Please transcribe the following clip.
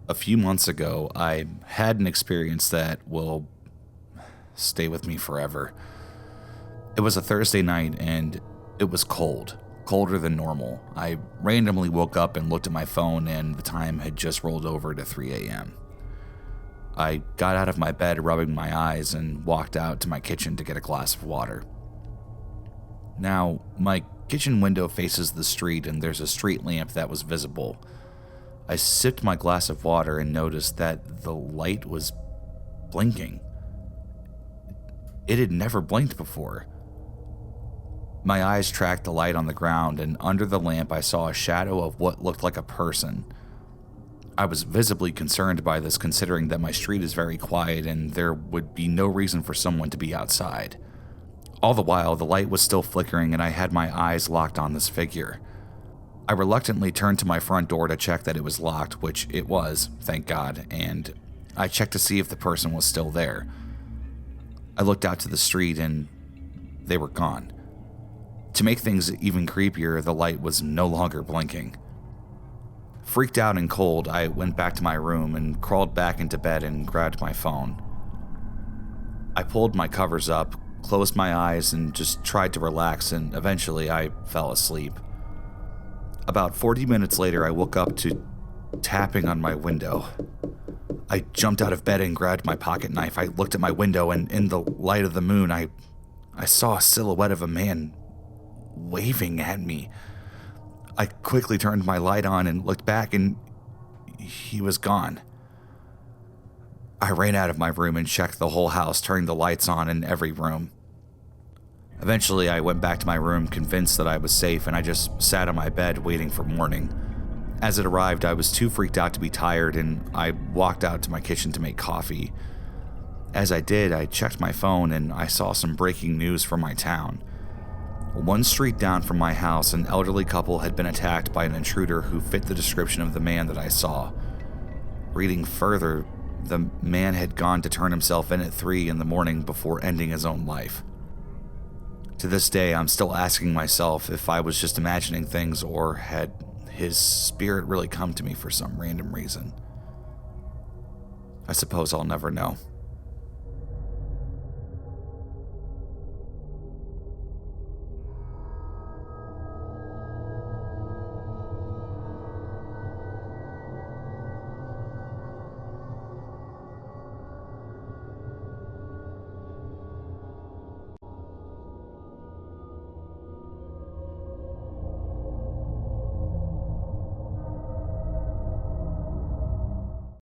A few months ago, I had an experience that will stay with me forever. It was a Thursday night and it was cold, colder than normal. I randomly woke up and looked at my phone, and the time had just rolled over to 3 a.m. I got out of my bed rubbing my eyes and walked out to my kitchen to get a glass of water. Now, my kitchen window faces the street and there's a street lamp that was visible. I sipped my glass of water and noticed that the light was blinking. It had never blinked before. My eyes tracked the light on the ground, and under the lamp I saw a shadow of what looked like a person. I was visibly concerned by this, considering that my street is very quiet and there would be no reason for someone to be outside. All the while, the light was still flickering and I had my eyes locked on this figure. I reluctantly turned to my front door to check that it was locked, which it was, thank God, and I checked to see if the person was still there. I looked out to the street and they were gone. To make things even creepier, the light was no longer blinking. Freaked out and cold, I went back to my room and crawled back into bed and grabbed my phone. I pulled my covers up, closed my eyes, and just tried to relax, and eventually I fell asleep. About 40 minutes later, I woke up to tapping on my window. I jumped out of bed and grabbed my pocket knife. I looked at my window, and in the light of the moon, I saw a silhouette of a man waving at me. I quickly turned my light on and looked back, and he was gone. I ran out of my room and checked the whole house, turning the lights on in every room. Eventually, I went back to my room, convinced that I was safe, and I just sat on my bed waiting for morning. As it arrived, I was too freaked out to be tired, and I walked out to my kitchen to make coffee. As I did, I checked my phone, and I saw some breaking news from my town. One street down from my house, an elderly couple had been attacked by an intruder who fit the description of the man that I saw. Reading further, the man had gone to turn himself in at 3 in the morning before ending his own life. To this day, I'm still asking myself if I was just imagining things, or had his spirit really come to me for some random reason. I suppose I'll never know.